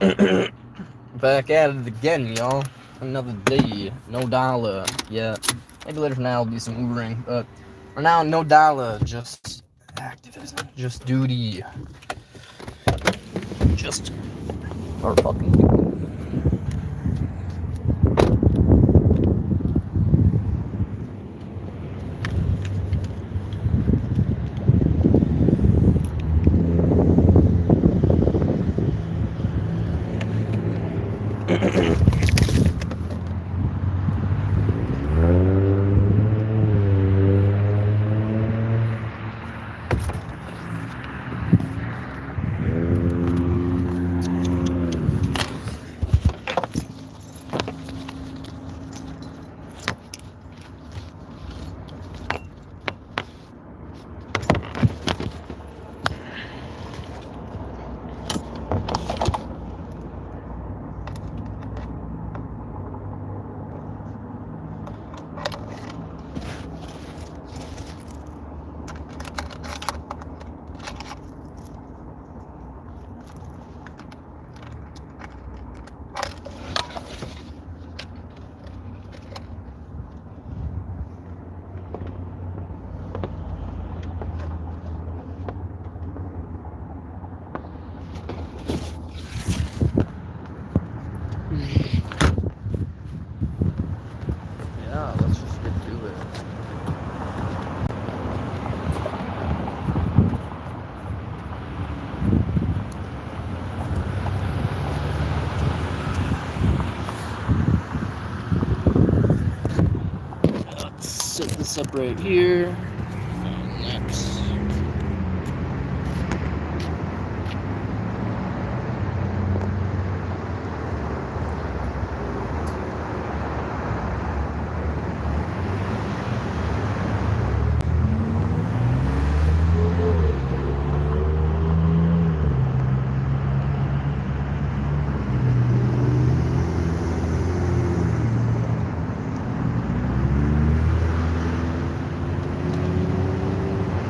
Back at it again, y'all. Another day, no dollar. Yeah, maybe later from now will be some Ubering, but for now, no dollar. Just activism, just duty, just our fucking people. Yeah, let's just get to it. Let's set this up right here. Next.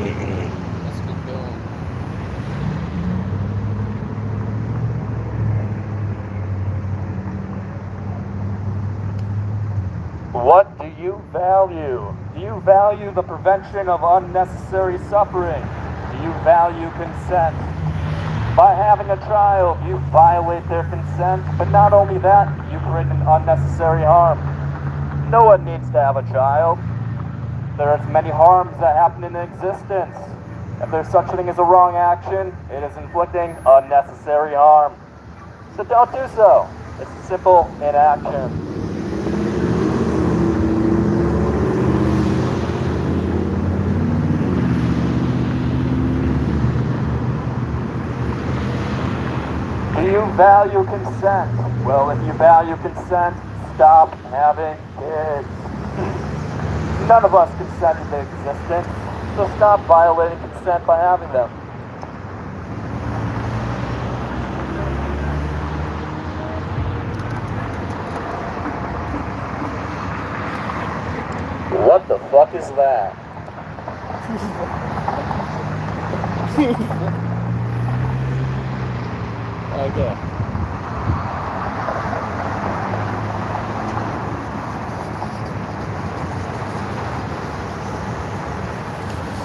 Let's get going. What do you value? Do you value the prevention of unnecessary suffering? Do you value consent? By having a child, you violate their consent, but not only that, you create an unnecessary harm. No one needs to have a child. There are many harms that happen in existence. If there's such a thing as a wrong action, it is inflicting unnecessary harm. So don't do so. It's simple inaction. Do you value consent? Well, if you value consent, stop having kids. None of us consented to existence, so stop violating consent by having them. What the fuck is that? Okay.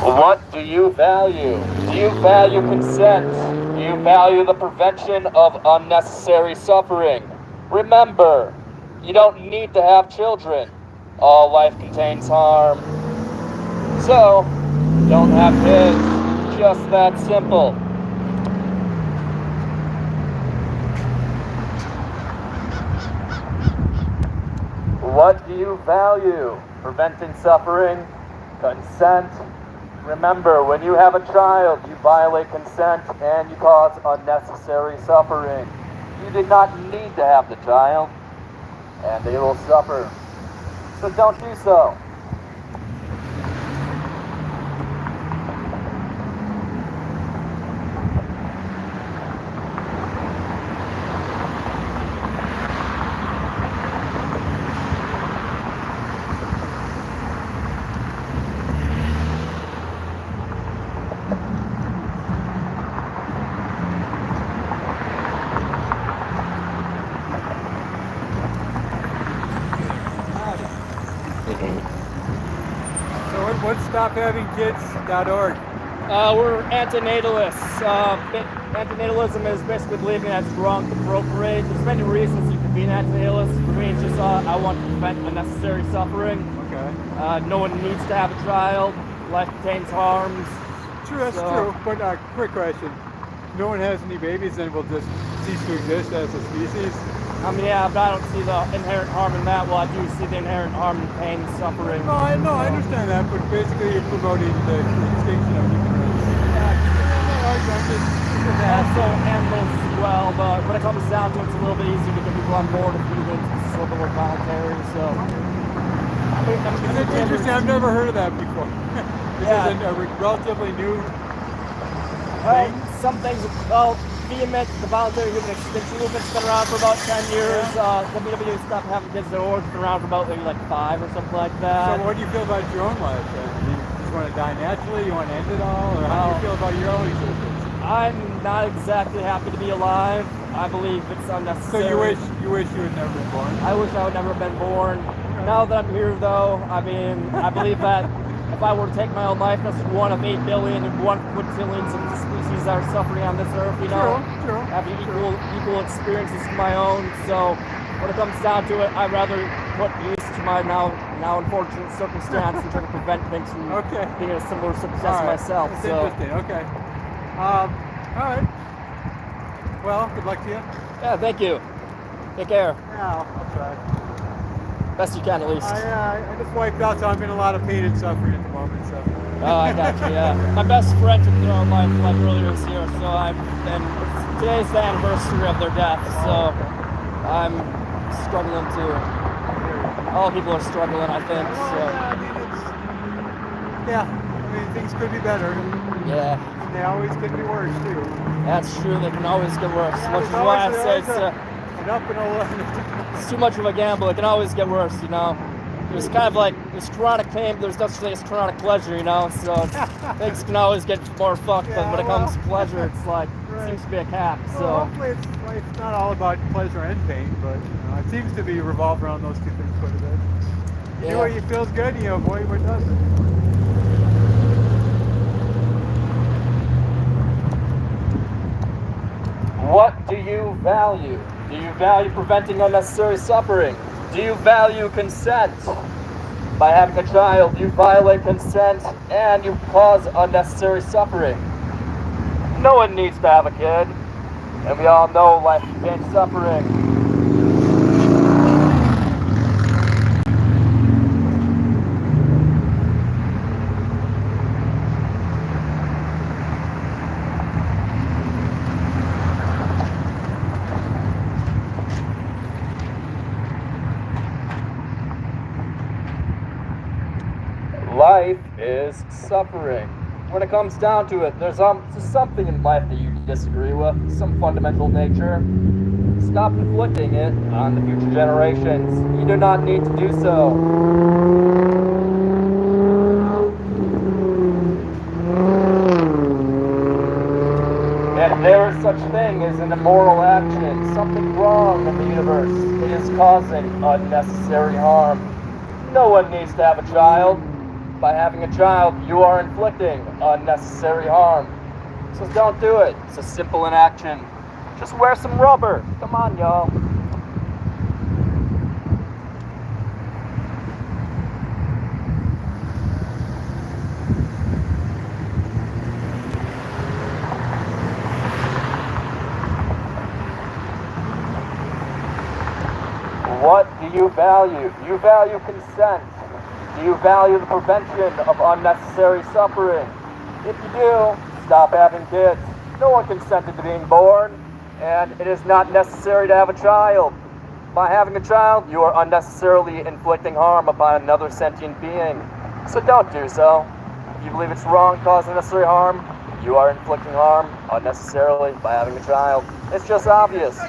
What do you value? Do you value consent? Do you value the prevention of unnecessary suffering? Remember, you don't need to have children. All life contains harm. So, don't have kids. Just that simple. What do you value? Preventing suffering? Consent? Remember, when you have a child, you violate consent and you cause unnecessary suffering. You did not need to have the child, and they will suffer. So don't do so. what's stophavingkids.org? We're antinatalists. Antinatalism is basically believing that it's wrong to procreate. There's many reasons you can be an antinatalist. For me, it's just I want to prevent unnecessary suffering. Okay. No one needs to have a child. Life contains harms. True, that's true. But quick question. No one has any babies and will just cease to exist as a species? I mean, yeah, but I don't see the inherent harm in that. Well, I do see the inherent harm in pain and suffering. No, I understand that, but basically you're promoting the extinction of human race. Also animals as well, but when it comes down to it, it's a little bit easier to get people on board if humans. It's a little bit more voluntary, so... It's interesting, I've never heard of that before. This is a relatively new thing. Some things, vehement, the voluntary human extinction movement's been around for about 10 years. WWE Stop Having Kids at Or's been around for about maybe like 5 or something like that. So what do you feel about your own life then? Do you just want to die naturally? You want to end it all? Or how do you feel about your own existence? I'm not exactly happy to be alive. I believe it's unnecessary. So you wish you had never been born? I wish I would never have been born. Now that I'm here though, I mean, I believe that if I were to take my own life, that's one of 8 billion and 1 quintillions of the species that are suffering on this earth, you know? True. Having equal experiences to my own. So when it comes down to it, I'd rather put use to my now unfortunate circumstance and try to prevent things from being in a similar circumstance to myself. That's interesting, okay. All right. Well, good luck to you. Yeah, thank you. Take care. Yeah, I'll try. Best you can, at least. I just wiped out, so I'm in a lot of pain and suffering at the moment. So. Oh, I got you. Yeah, my best friend took their own life like earlier this year, so today's the anniversary of their death. So I'm struggling too. All people are struggling, I think. So. Yeah, I mean things could be better. Yeah. They always can be worse too. That's true. They can always get worse. Which is why I say it's too much of a gamble. It can always get worse, you know. There's kind of like this chronic pain, but there's no such thing as chronic pleasure, you know. So things can always get more fucked, but when it comes to pleasure, it's like it seems to be a cap. So hopefully it's not all about pleasure and pain, but it seems to be revolved around those two things quite a bit. You know what feels good, you avoid what doesn't. what do you value? Do you value preventing unnecessary suffering? Do you value consent? By having a child, you violate consent and you cause unnecessary suffering. No one needs to have a kid, and we all know life contains suffering. Life is suffering. When it comes down to it, there's something in life that you disagree with, some fundamental nature. Stop inflicting it on the future generations. You do not need to do so. If there is such thing as an immoral action, something wrong in the universe, it is causing unnecessary harm. No one needs to have a child. By having a child, you are inflicting unnecessary harm. So don't do it. It's a simple inaction. Just wear some rubber. Come on, y'all. What do you value? Do you value consent? Do you value the prevention of unnecessary suffering? If you do, stop having kids. No one consented to being born, and it is not necessary to have a child. By having a child, you are unnecessarily inflicting harm upon another sentient being. So don't do so. If you believe it's wrong to cause unnecessary harm, you are inflicting harm unnecessarily by having a child. It's just obvious.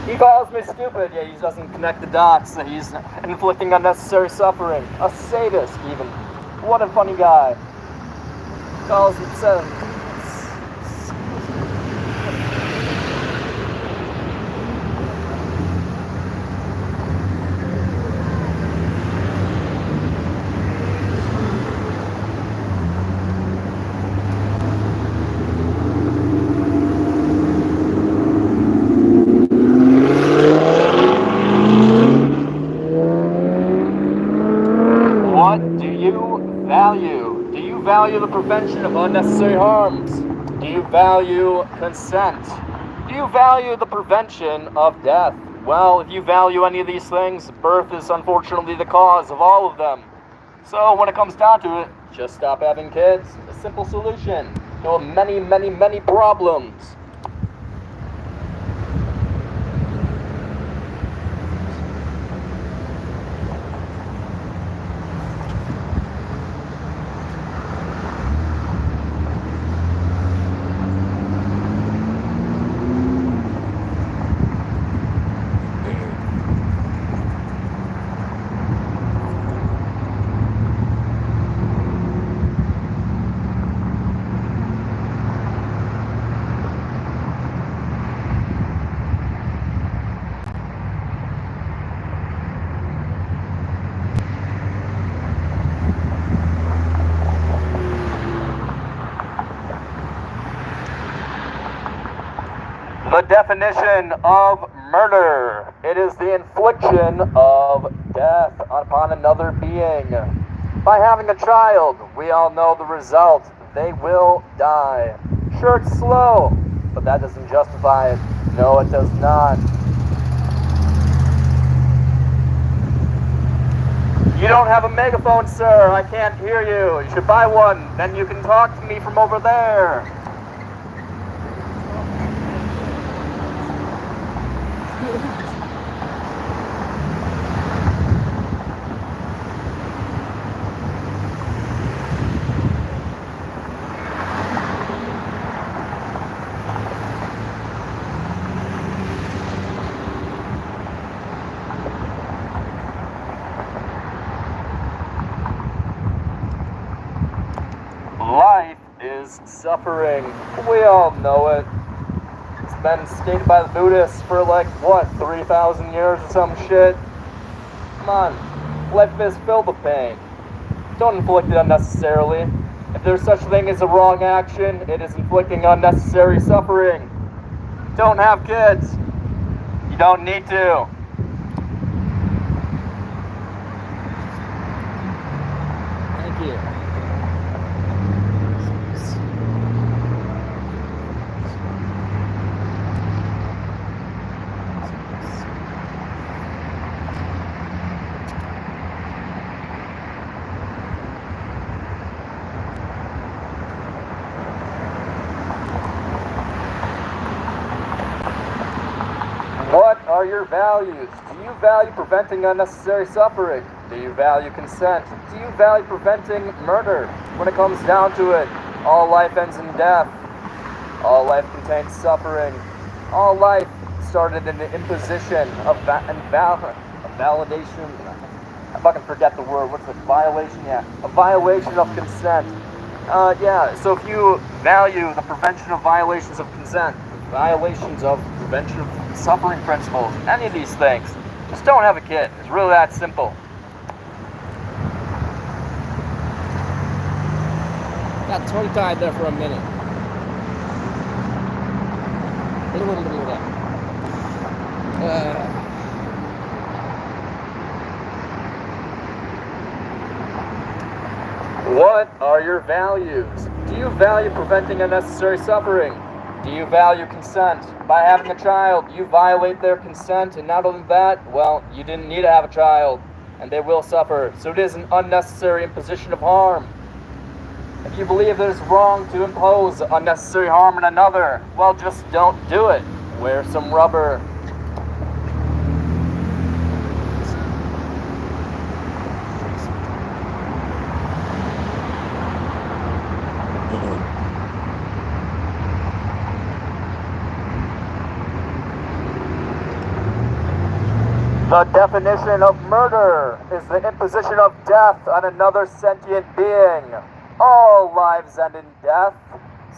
He calls me stupid, yet he doesn't connect the dots that he's inflicting unnecessary suffering. A sadist, even. What a funny guy. Calls himself. value the prevention of unnecessary harms? Do you value consent? Do you value the prevention of death? Well, if you value any of these things, birth is unfortunately the cause of all of them. So when it comes down to it, just stop having kids. A simple solution to many, many, many problems. The definition of murder. It is the infliction of death upon another being. By having a child, we all know the result. They will die. Sure, it's slow, but that doesn't justify it. No, it does not. You don't have a megaphone, sir. I can't hear you. You should buy one. Then you can talk to me from over there. Life is suffering. We all know it. It's been stated by the Buddhists for like, what, 3,000 years or some shit? Come on. Life is filled with pain. Don't inflict it unnecessarily. If there's such a thing as a wrong action, it is inflicting unnecessary suffering. Don't have kids. You don't need to. Thank you. What are your values? Do you value preventing unnecessary suffering? Do you value consent? Do you value preventing murder? When it comes down to it, all life ends in death. All life contains suffering. All life started in the imposition of validation. I fucking forget the word. What's it? Violation? Yeah. A violation of consent. Yeah, so if you value the prevention of violations of consent, violations of prevention of suffering principles, any of these things, just don't have a kid. It's really that simple. Got tongue-tied there for a minute. What are your values? Do you value preventing unnecessary suffering? Do you value consent? By having a child, you violate their consent, and not only that, well, you didn't need to have a child, and they will suffer. So it is an unnecessary imposition of harm. If you believe it is wrong to impose unnecessary harm on another, well, just don't do it. Wear some rubber. The definition of murder is the imposition of death on another sentient being. All lives end in death.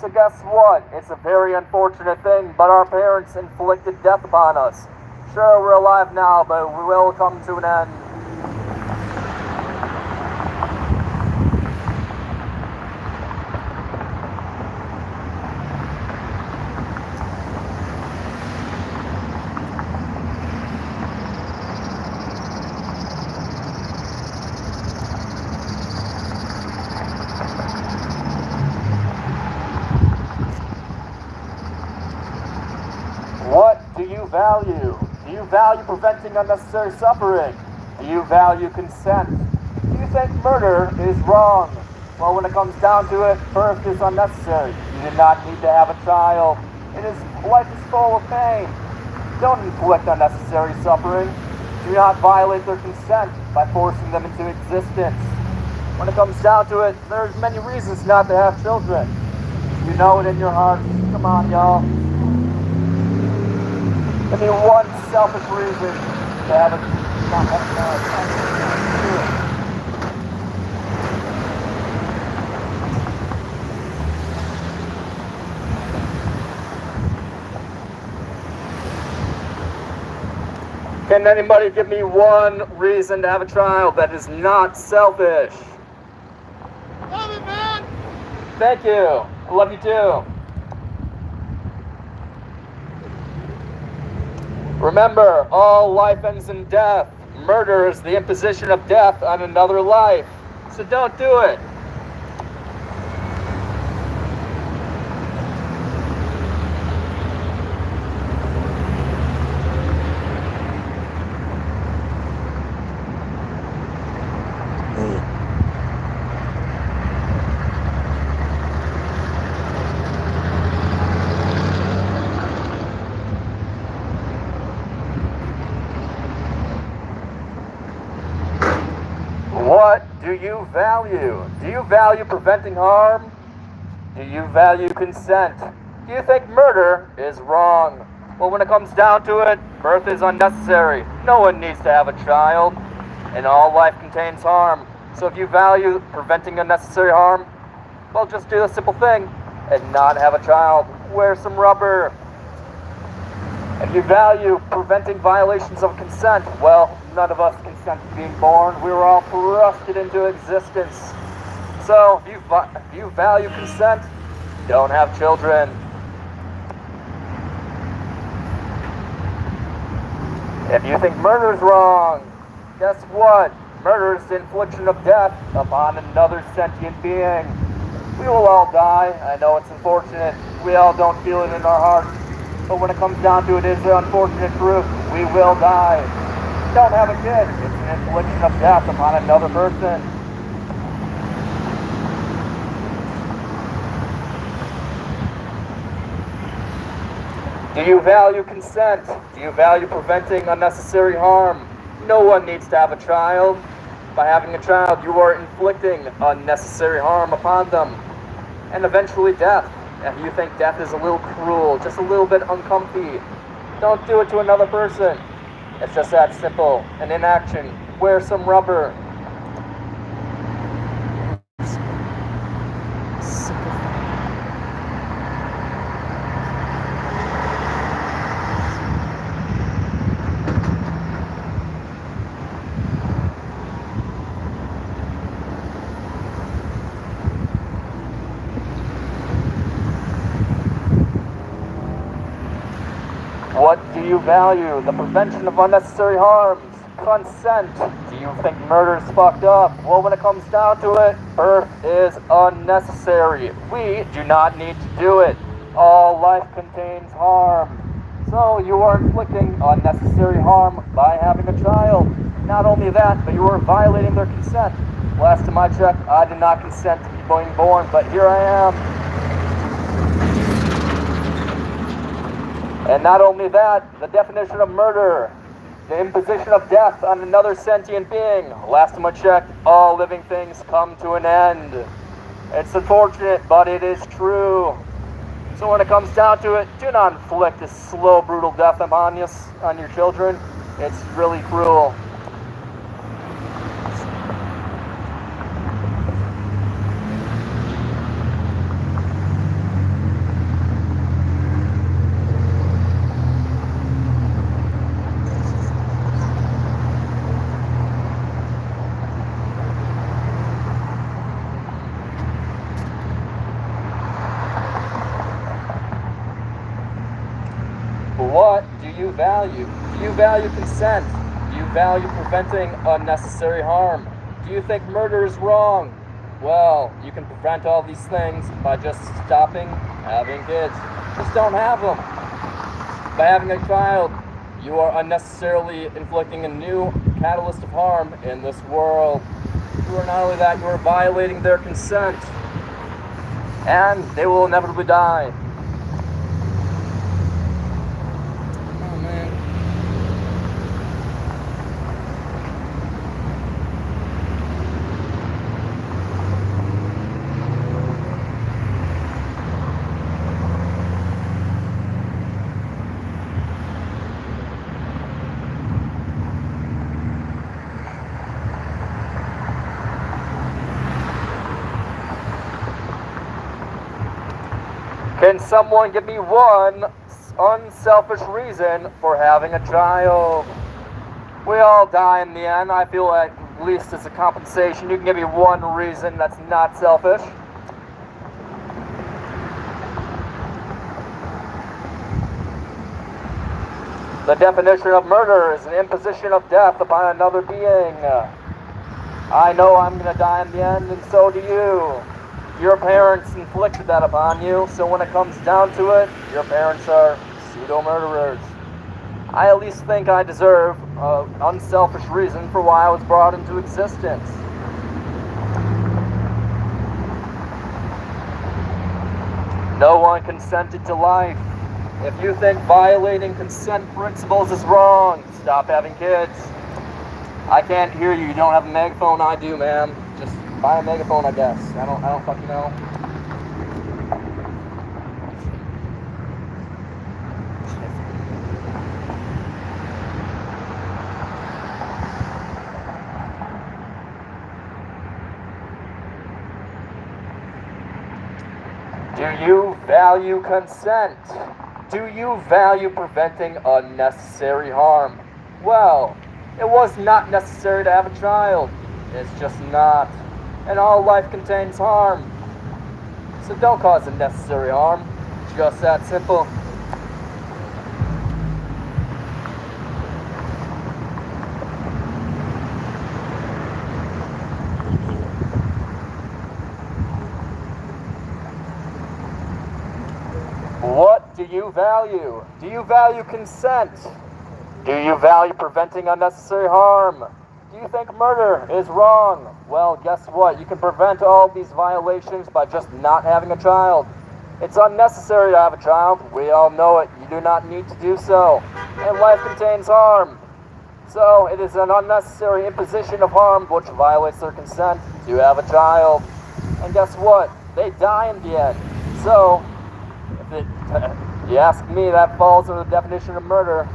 So guess what? It's a very unfortunate thing, but our parents inflicted death upon us. Sure, we're alive now, but we will come to an end. What do you value? Do you value preventing unnecessary suffering? Do you value consent? Do you think murder is wrong? Well, when it comes down to it, birth is unnecessary. You do not need to have a child. Life is full of pain. Don't inflict unnecessary suffering. Do not violate their consent by forcing them into existence. When it comes down to it, there's many reasons not to have children. You know it in your heart. Come on, y'all. Give me one selfish reason to have a Can anybody give me one reason to have a child that is not selfish? Love it, man! Thank you. I love you too. Remember, all life ends in death. Murder is the imposition of death on another life. So don't do it. What do you value? Do you value preventing harm? Do you value consent? Do you think murder is wrong? Well, when it comes down to it, birth is unnecessary. No one needs to have a child, and all life contains harm. So if you value preventing unnecessary harm, well, just do a simple thing and not have a child. Wear some rubber. If you value preventing violations of consent, well, none of us consent to being born. We were all thrusted into existence. So, if you value consent, don't have children. If you think murder is wrong, guess what? Murder is the infliction of death upon another sentient being. We will all die. I know it's unfortunate. We all don't feel it in our hearts. But when it comes down to it, it is the unfortunate truth. We will die. Don't have a kid. It's an infliction of death upon another person. Do you value consent? Do you value preventing unnecessary harm? No one needs to have a child. By having a child, you are inflicting unnecessary harm upon them. And eventually death. If you think death is a little cruel, just a little bit uncomfy, don't do it to another person. It's just that simple. And in action, wear some rubber. What do you value? The prevention of unnecessary harms. Consent. Do you think murder is fucked up? Well, when it comes down to it, birth is unnecessary. We do not need to do it. All life contains harm. So you are inflicting unnecessary harm by having a child. Not only that, but you are violating their consent. Last time I checked, I did not consent to be being born, but here I am. And not only that, the definition of murder, the imposition of death on another sentient being. Last time I checked, all living things come to an end. It's unfortunate, but it is true. So when it comes down to it, do not inflict a slow, brutal death upon your children. It's really cruel. What do you value? Do you value consent? Do you value preventing unnecessary harm? Do you think murder is wrong? Well, you can prevent all these things by just stopping having kids. Just don't have them. by having a child, you are unnecessarily inflicting a new catalyst of harm in this world. You are not only that, you are violating their consent, and they will inevitably die. Oh man. Can someone give me one unselfish reason for having a child? We all die in the end. I feel at least as a compensation, you can give me one reason that's not selfish. The definition of murder is an imposition of death upon another being. I know I'm going to die in the end, and so do you. Your parents inflicted that upon you, so when it comes down to it, your parents are pseudo-murderers. I at least think I deserve an unselfish reason for why I was brought into existence. No one consented to life. If you think violating consent principles is wrong, stop having kids. I can't hear you. You don't have a megaphone. I do, ma'am. Just buy a megaphone, I guess. I don't fucking know. Do you value consent? Do you value preventing unnecessary harm? Well, it was not necessary to have a child. It's just not. And all life contains harm. So don't cause unnecessary harm. Just that simple. What do you value? Do you value consent? Do you value preventing unnecessary harm? Do you think murder is wrong? Well, guess what? You can prevent all these violations by just not having a child. It's unnecessary to have a child. We all know it. You do not need to do so. And life contains harm. So it is an unnecessary imposition of harm which violates their consent to have a child. And guess what? They die in the end. So, if you ask me, that falls under the definition of murder.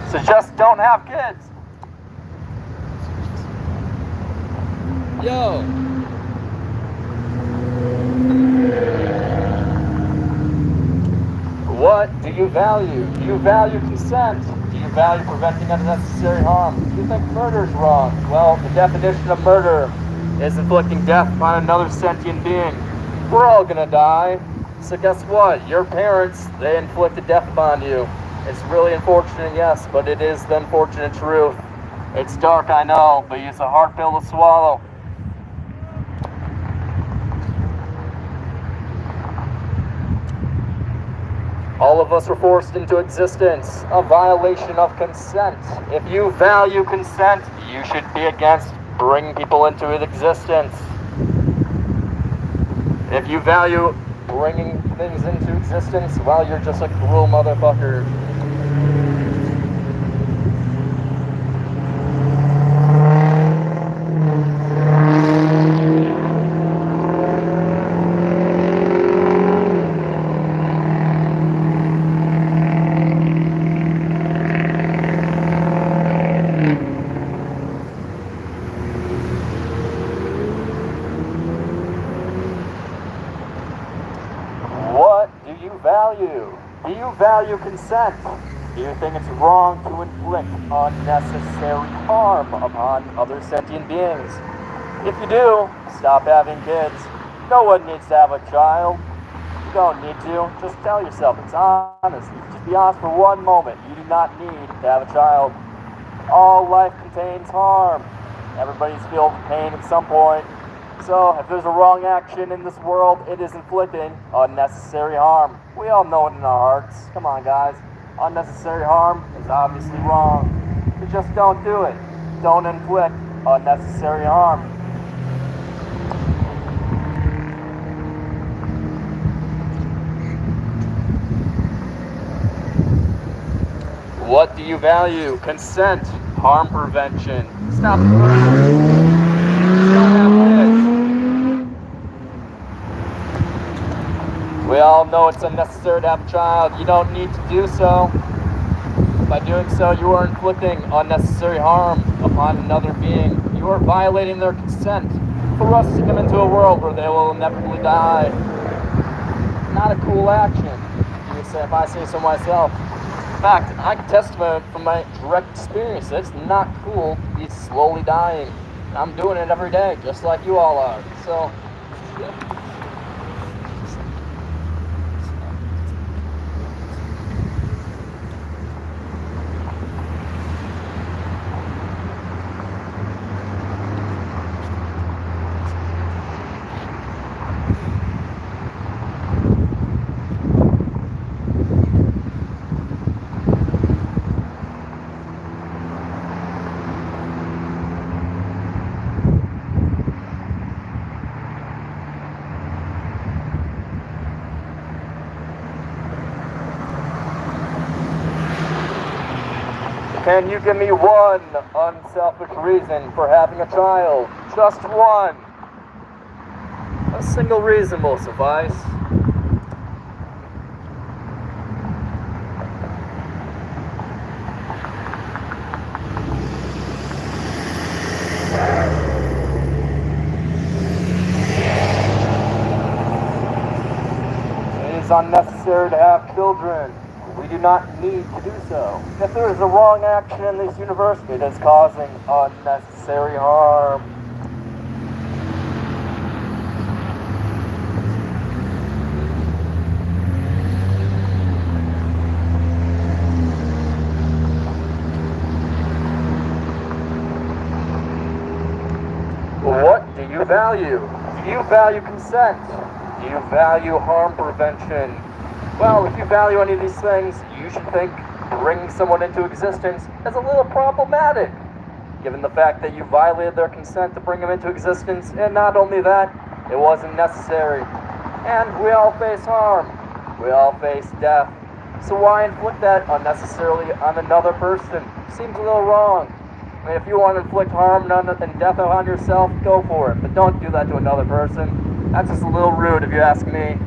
So just don't have kids. Yo. What do you value? Do you value consent? Do you value preventing unnecessary harm? Do you think murder is wrong? Well, the definition of murder is inflicting death upon another sentient being. We're all gonna die. So guess what? Your parents, they inflicted death upon you. It's really unfortunate, yes, but it is the unfortunate truth. It's dark, I know, but it's a hard pill to swallow. All of us were forced into existence, a violation of consent. If you value consent, you should be against bringing people into existence. If you value bringing things into existence, well, you're just a cruel motherfucker. Do you value consent? Do you think it's wrong to inflict unnecessary harm upon other sentient beings? If you do, stop having kids. No one needs to have a child. You don't need to. Just tell yourself it's honest. Just be honest for one moment. You do not need to have a child. All life contains harm. Everybody's feeling pain at some point. So, if there's a wrong action in this world, it is inflicting unnecessary harm. We all know it in our hearts. Come on, guys. Unnecessary harm is obviously wrong. So just don't do it. Don't inflict unnecessary harm. What do you value? Consent, harm prevention. Stop the murder. Don't have kids. We all know it's unnecessary to have a child. You don't need to do so. By doing so, you are inflicting unnecessary harm upon another being. You are violating their consent, thrusting them into a world where they will inevitably die. Not a cool action, if I say so myself. In fact, I can testify from my direct experience. It's not cool. He's slowly dying. I'm doing it every day, just like you all are. So, can you give me one unselfish reason for having a child? Just one. A single reason will suffice. It is unnecessary to have children. We do not need to do so. If there is a wrong action in this universe, it is causing unnecessary harm. What do you value? Do you value consent? Do you value harm prevention? Well, if you value any of these things, you should think bringing someone into existence is a little problematic, given the fact that you violated their consent to bring them into existence, and not only that, it wasn't necessary. And we all face harm. We all face death. So why inflict that unnecessarily on another person? Seems a little wrong. I mean, if you want to inflict harm and death on yourself, go for it. But don't do that to another person. That's just a little rude if you ask me.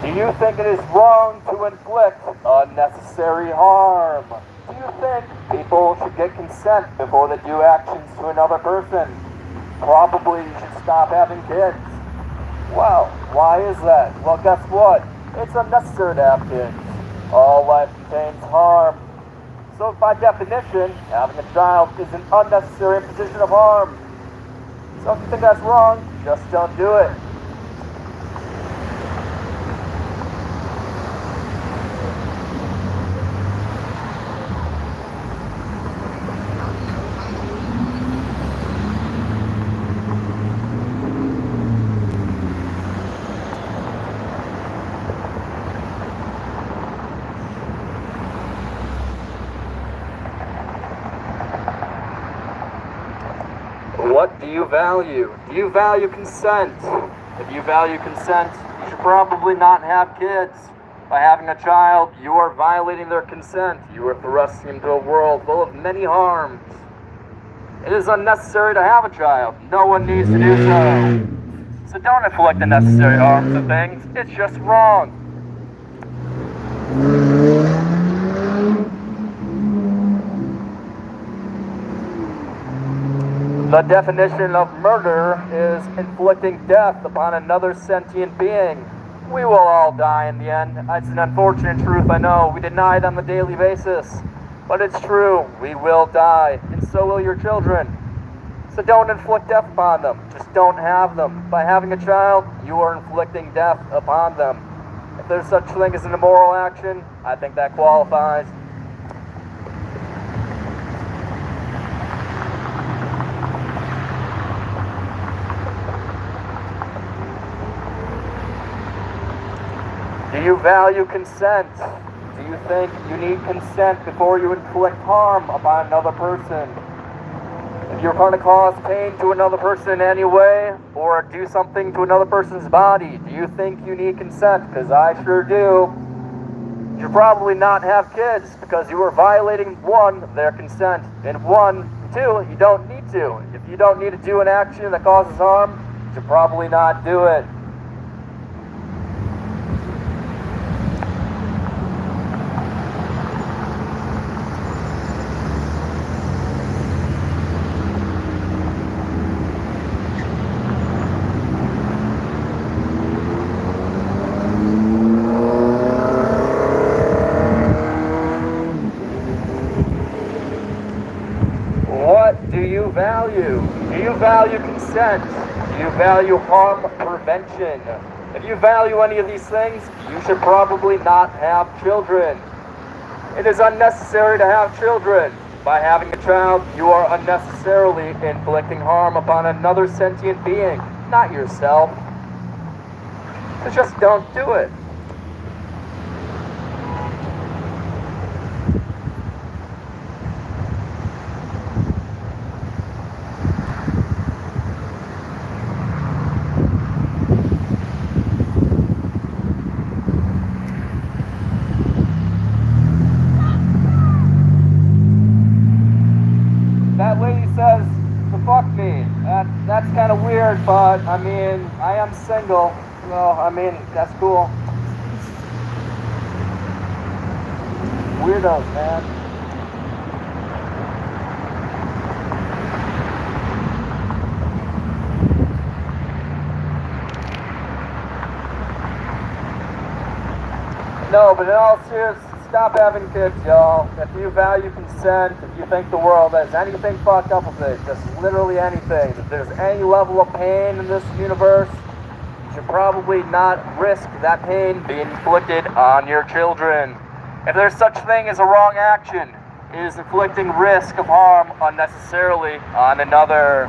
Do you think it is wrong to inflict unnecessary harm? Do you think people should get consent before they do actions to another person? Probably you should stop having kids. Well, why is that? Well, guess what? It's unnecessary to have kids. All life contains harm. So by definition, having a child is an unnecessary imposition of harm. So if you think that's wrong, just don't do it. What do you value? Do you value consent? If you value consent, you should probably not have kids. By having a child, you are violating their consent. You are thrusting them into a world full of many harms. It is unnecessary to have a child. No one needs to do so. So don't inflict unnecessary harms to things. It's just wrong. The definition of murder is inflicting death upon another sentient being. We will all die in the end. It's an unfortunate truth, I know. We deny it on a daily basis. But it's true. We will die, and so will your children. So don't inflict death upon them. Just don't have them. By having a child, you are inflicting death upon them. If there's such a thing as an immoral action, I think that qualifies. Do you value consent? Do you think you need consent before you inflict harm upon another person? If you're going to cause pain to another person in any way, or do something to another person's body, do you think you need consent? Because I sure do. You should probably not have kids, because you are violating, 1, their consent, and 2, you don't need to. If you don't need to do an action that causes harm, you should probably not do it. What do you value? Do you value consent? Do you value harm prevention? If you value any of these things, you should probably not have children. It is unnecessary to have children. By having a child, you are unnecessarily inflicting harm upon another sentient being, not yourself. So just don't do it. That lady says to fuck me. That's kind of weird, but I mean, I am single, so I mean, that's cool. Weirdos, man. No, but in all seriousness, stop having kids, y'all. If you value consent, if you think the world has anything fucked up with it, just literally anything, if there's any level of pain in this universe, you should probably not risk that pain being inflicted on your children. If there's such thing as a wrong action, it is inflicting risk of harm unnecessarily on another.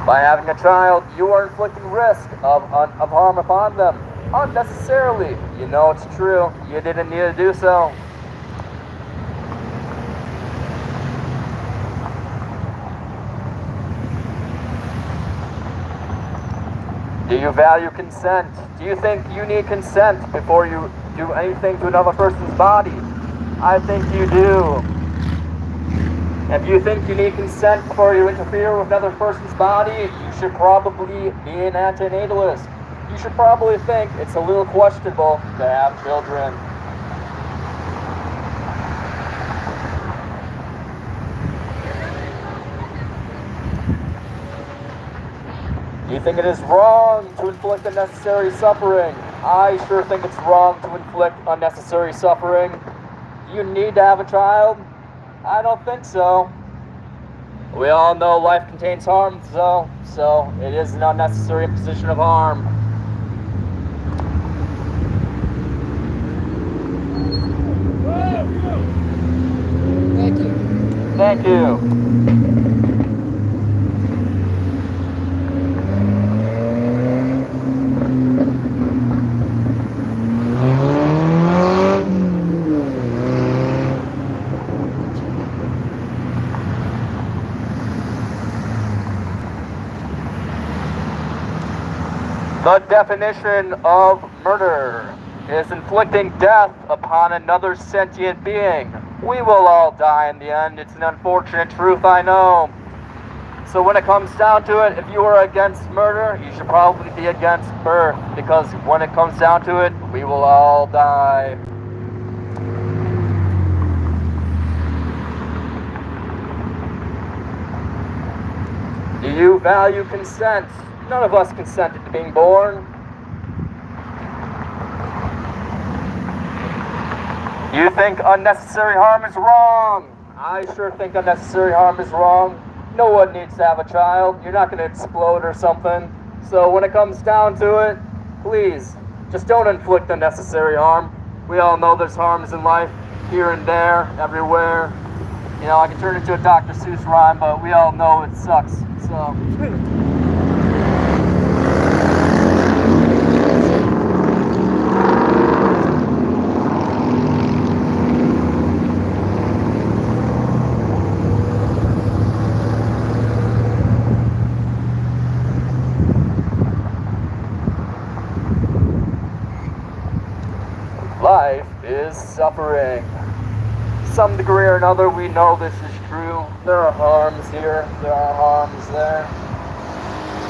By having a child, you are inflicting risk of harm upon them. Unnecessarily. You know it's true. You didn't need to do so. Do you value consent? Do you think you need consent before you do anything to another person's body? I think you do. If you think you need consent before you interfere with another person's body, you should probably be an antinatalist. You should probably think it's a little questionable to have children. Do you think it is wrong to inflict unnecessary suffering? I sure think it's wrong to inflict unnecessary suffering. Do you need to have a child? I don't think so. We all know life contains harm, so it is an unnecessary imposition of harm. Thank you. The definition of murder is inflicting death upon another sentient being. We will all die in the end. It's an unfortunate truth, I know. So when it comes down to it, if you are against murder, you should probably be against birth, because when it comes down to it, we will all die. you value consent? None of us consented to being born. You think unnecessary harm is wrong? I sure think unnecessary harm is wrong. No one needs to have a child. You're not going to explode or something. So when it comes down to it, please, just don't inflict unnecessary harm. We all know there's harms in life, here and there, everywhere. You know, I can turn it into a Dr. Seuss rhyme, but we all know it sucks. So... Life is suffering. To some degree or another, we know this is true. There are harms here, there are harms there.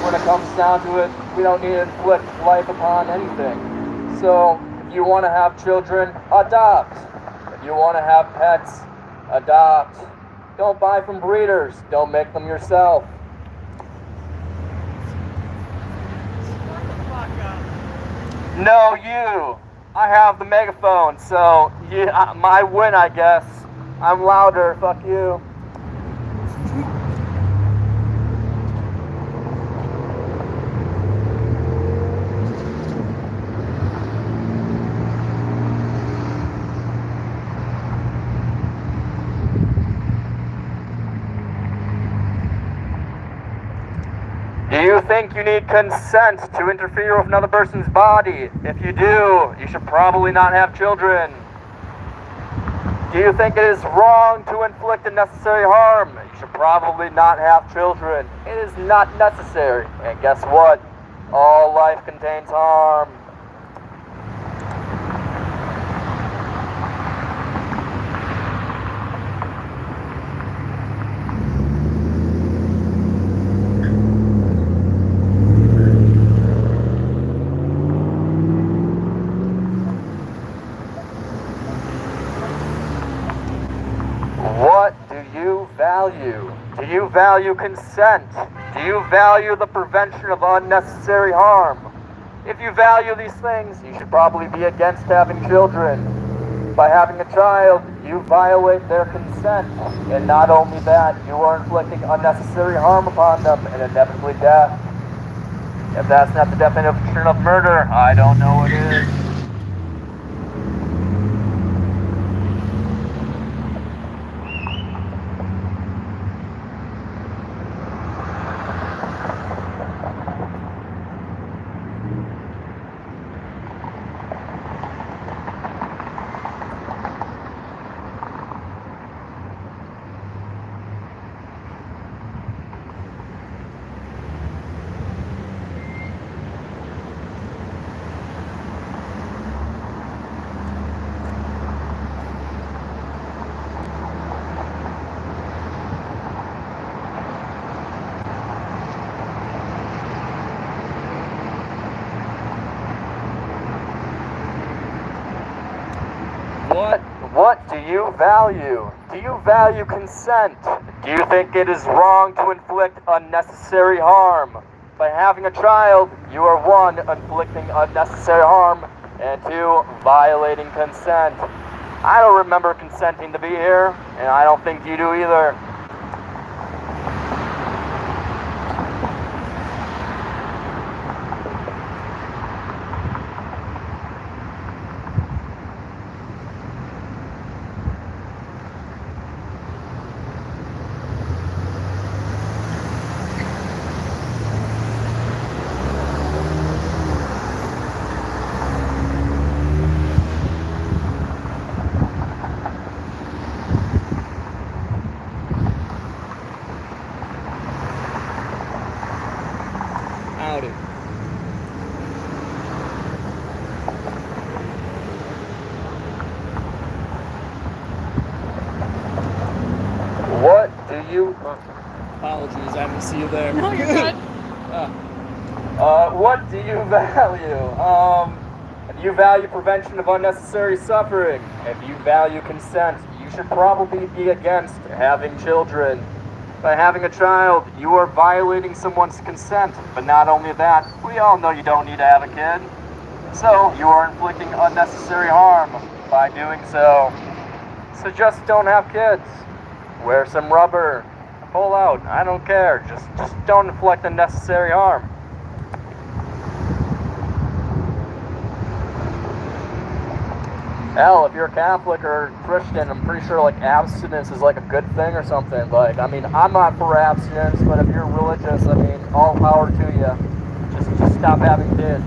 When it comes down to it, we don't need to inflict life upon anything. So, if you want to have children, adopt. If you want to have pets, adopt. Don't buy from breeders, don't make them yourself. No, you. I have the megaphone, so yeah, my win, I guess. I'm louder, fuck you. Do you think you need consent to interfere with another person's body? If you do, you should probably not have children. Do you think it is wrong to inflict unnecessary harm? You should probably not have children. It is not necessary. And guess what? All life contains harm. What do you value? Do you value consent? Do you value the prevention of unnecessary harm? If you value these things, you should probably be against having children. By having a child, you violate their consent. And not only that, you are inflicting unnecessary harm upon them and inevitably death. If that's not the definition of murder, I don't know what is. What do you value? Do you value consent? Do you think it is wrong to inflict unnecessary harm? By having a child, you are 1, inflicting unnecessary harm, and 2, violating consent. I don't remember consenting to be here, and I don't think you do either. Howdy. What do you... Apologies, I didn't see you there. No, you're good. What do you value? If you value prevention of unnecessary suffering, if you value consent, you should probably be against having children. By having a child, you are violating someone's consent. But not only that, we all know you don't need to have a kid. So you are inflicting unnecessary harm by doing so. So just don't have kids. Wear some rubber. Pull out. I don't care. Just don't inflict unnecessary harm. Hell, if you're Catholic or Christian, I'm pretty sure like abstinence is like a good thing or something. Like, I mean, I'm not for abstinence, but if you're religious, I mean, all power to you. Just stop having kids.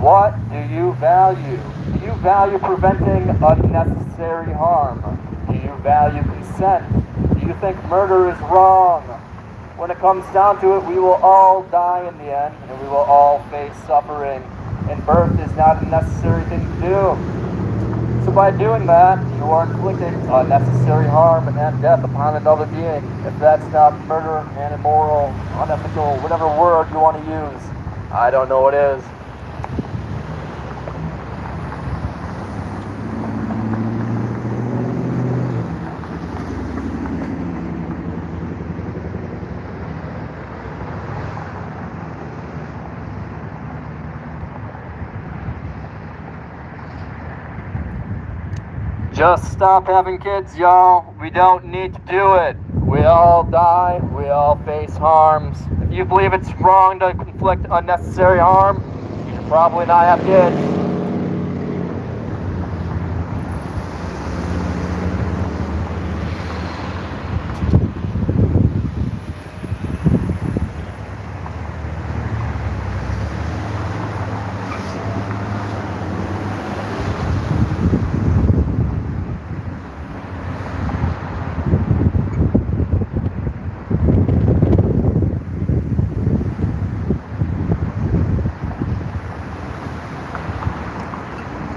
What do you value? Do you value preventing unnecessary harm? Do you value consent? Do you think murder is wrong? When it comes down to it, we will all die in the end, and we will all face suffering. And birth is not a necessary thing to do. So by doing that, you are inflicting unnecessary harm and death upon another being. If that's not murder and immoral, unethical, whatever word you want to use, I don't know what is. Just stop having kids, y'all. We don't need to do it. We all die. We all face harms. If you believe it's wrong to inflict unnecessary harm, you should probably not have kids.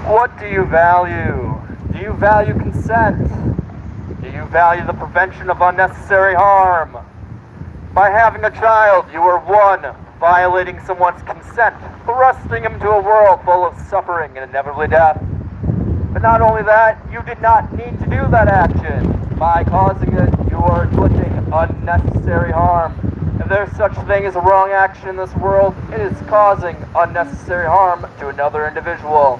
What do you value? Do you value consent? Do you value the prevention of unnecessary harm? By having a child, you are one, violating someone's consent, thrusting him to a world full of suffering and inevitably death. But not only that, you did not need to do that action. By causing it, you are inflicting unnecessary harm. If there's such a thing as a wrong action in this world, it is causing unnecessary harm to another individual.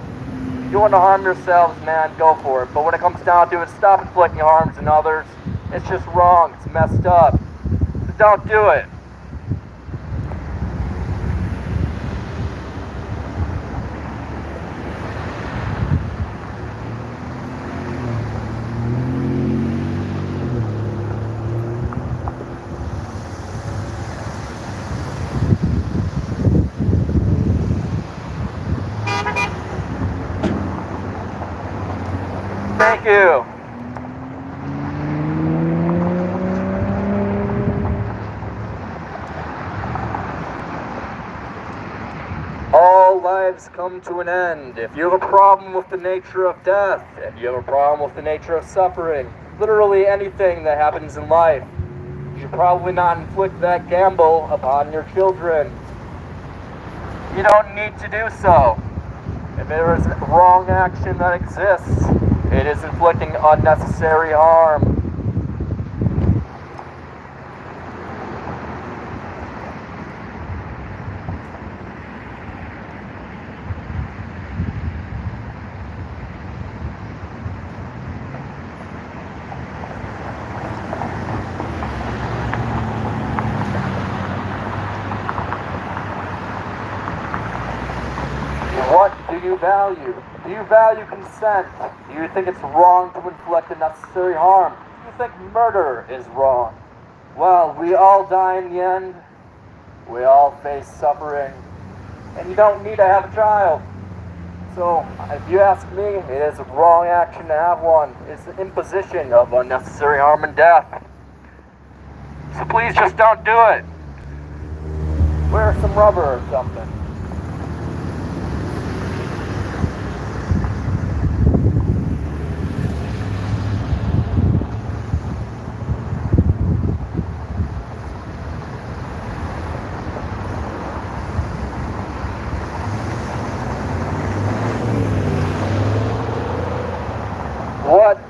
You want to harm yourselves, man, go for it. But when it comes down to it, stop inflicting harms on others. It's just wrong. It's messed up. So don't do it. Thank you. All lives come to an end. If you have a problem with the nature of death, if you have a problem with the nature of suffering, literally anything that happens in life, you should probably not inflict that gamble upon your children. You don't need to do so. If there is a wrong action that exists, it is inflicting unnecessary harm. What do you value? Do you value consent? Do you think it's wrong to inflict unnecessary harm? Do you think murder is wrong? Well, we all die in the end. We all face suffering. And you don't need to have a child. So, if you ask me, it is a wrong action to have one. It's the imposition of unnecessary harm and death. So please just don't do it. Wear some rubber or something.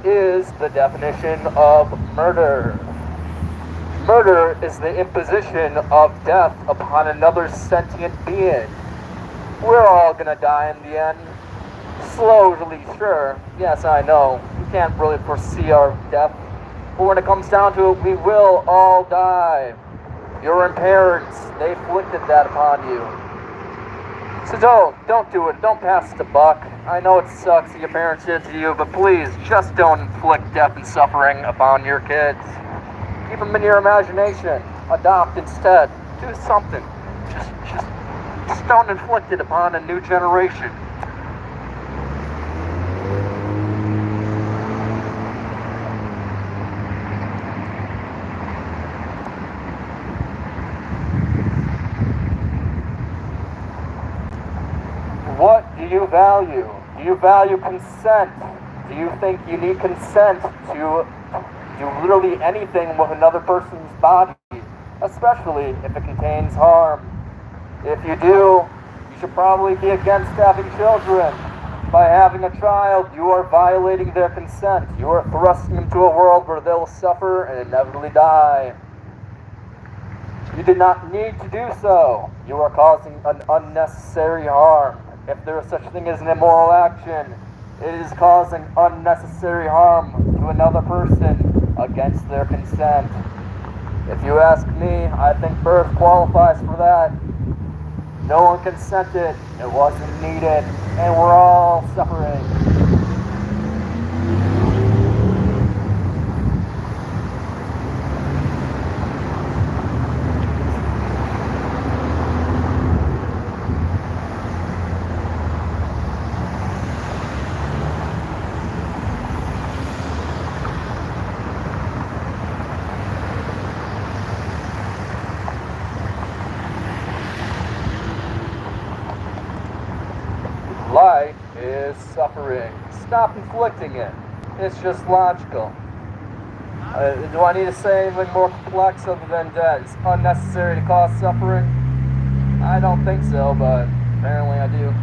is the definition of murder? Murder is the imposition of death upon another sentient being. We're all gonna die in the end. Slowly, sure. Yes, I know. You can't really foresee our death. But when it comes down to it, we will all die. Your parents, they inflicted that upon you. So don't do it. Don't pass the buck. I know it sucks that your parents did to you, but please, just don't inflict death and suffering upon your kids. Keep them in your imagination. Adopt instead. Do something. Just don't inflict it upon a new generation. What do you value? Do you value consent? Do you think you need consent to do literally anything with another person's body, especially if it contains harm? If you do, you should probably be against having children. By having a child, you are violating their consent. You are thrusting them to a world where they'll suffer and inevitably die. You did not need to do so. You are causing an unnecessary harm. If there is such a thing as an immoral action, it is causing unnecessary harm to another person against their consent. If you ask me, I think birth qualifies for that. No one consented, it wasn't needed, and we're all suffering. Life is suffering. Stop inflicting it. It's just logical. Do I need to say anything more complex other than that it's unnecessary to cause suffering? I don't think so, but apparently I do.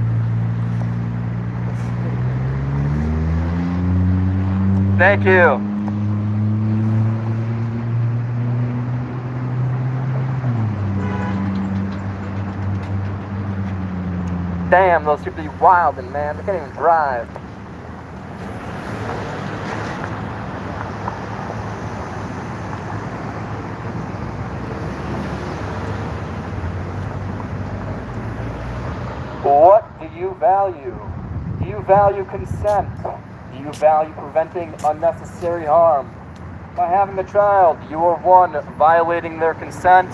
Thank you. Damn, those people are wildin', man. They can't even drive. What do you value? Do you value consent? Do you value preventing unnecessary harm? By having a child, you are 1, violating their consent,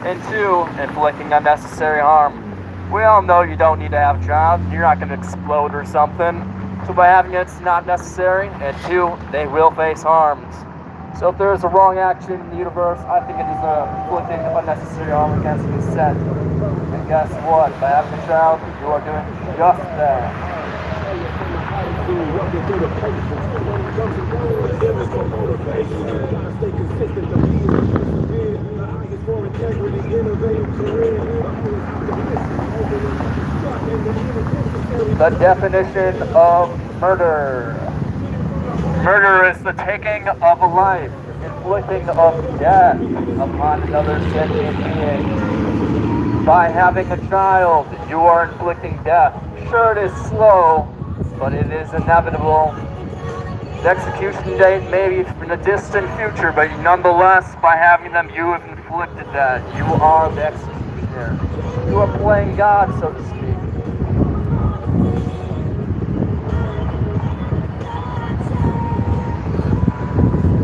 and 2, inflicting unnecessary harm. We all know you don't need to have a child. You're not going to explode or something. So by having it, it's not necessary. And 2, they will face harms. So if there is a wrong action in the universe, I think it is inflicting unnecessary harm against consent. And guess what? By having a child, you are doing just that. The definition of murder. Murder is the taking of a life, inflicting of death upon another sentient being. By having a child, you are inflicting death. Sure, it is slow, but it is inevitable. The execution date may be in the distant future, but nonetheless, by having them, you have inflicted that. You are the executioner. You are playing God, so to speak.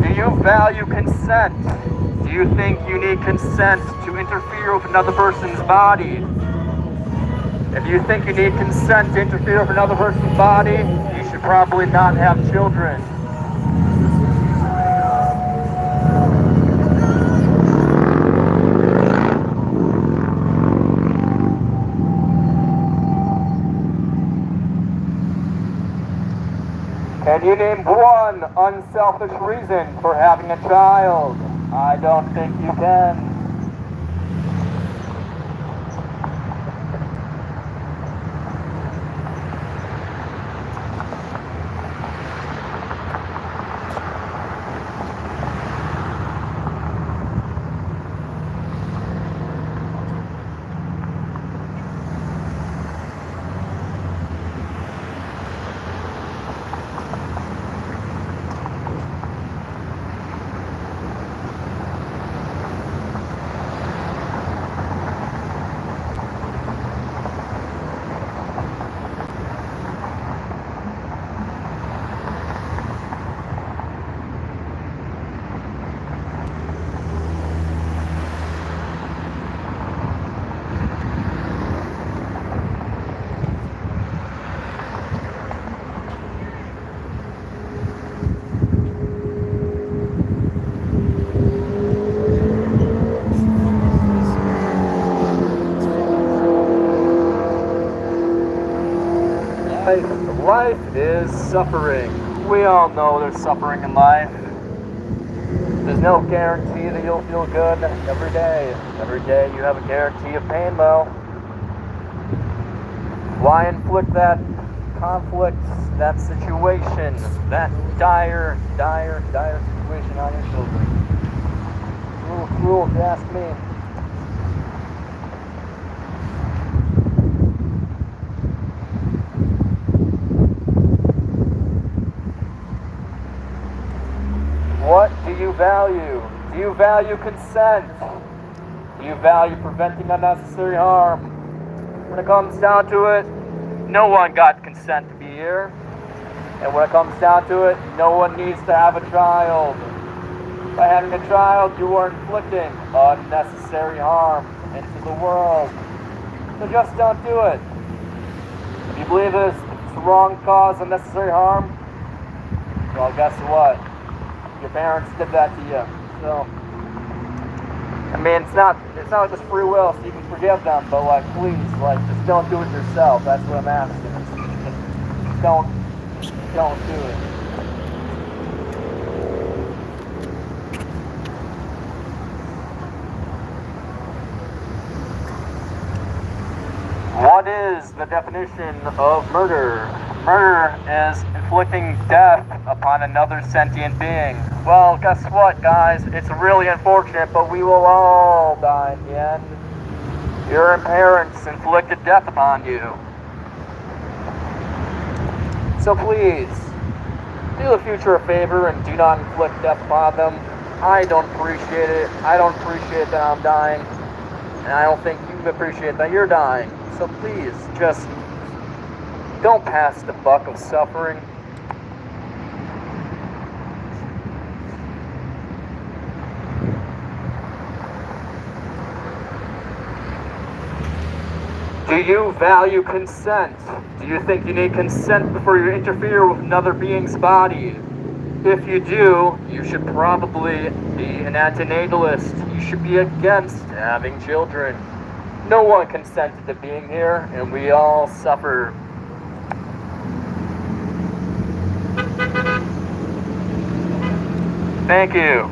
Do you value consent? Do you think you need consent to interfere with another person's body? If you think you need consent to interfere with another person's body, you should probably not have children. Can you name 1 unselfish reason for having a child? I don't think you can. Life is suffering. We all know there's suffering in life. There's no guarantee that you'll feel good every day. Every day you have a guarantee of pain, though. Why inflict that conflict, that situation, that dire situation on your children? It's a little cruel if you ask me. What do you value? Do you value consent? Do you value preventing unnecessary harm? When it comes down to it, no one got consent to be here. And when it comes down to it, no one needs to have a child. By having a child, you are inflicting unnecessary harm into the world. So just don't do it. If you believe it's the wrong cause, unnecessary harm, well, guess what? Your parents did that to you. So, I mean, it's not like it's free will, so you can forgive them, but like, please, like, just don't do it yourself. That's what I'm asking. Just don't do it. What is the definition of murder? Murder is inflicting death upon another sentient being. Well, guess what, guys? It's really unfortunate, but we will all die in the end. Your parents inflicted death upon you. So please, do the future a favor and do not inflict death upon them. I don't appreciate it. I don't appreciate that I'm dying. And I don't think you appreciate that you're dying. So please, just don't pass the buck of suffering. Do you value consent? Do you think you need consent before you interfere with another being's body? If you do, you should probably be an antinatalist. You should be against having children. No one consented to being here, and we all suffer. Thank you.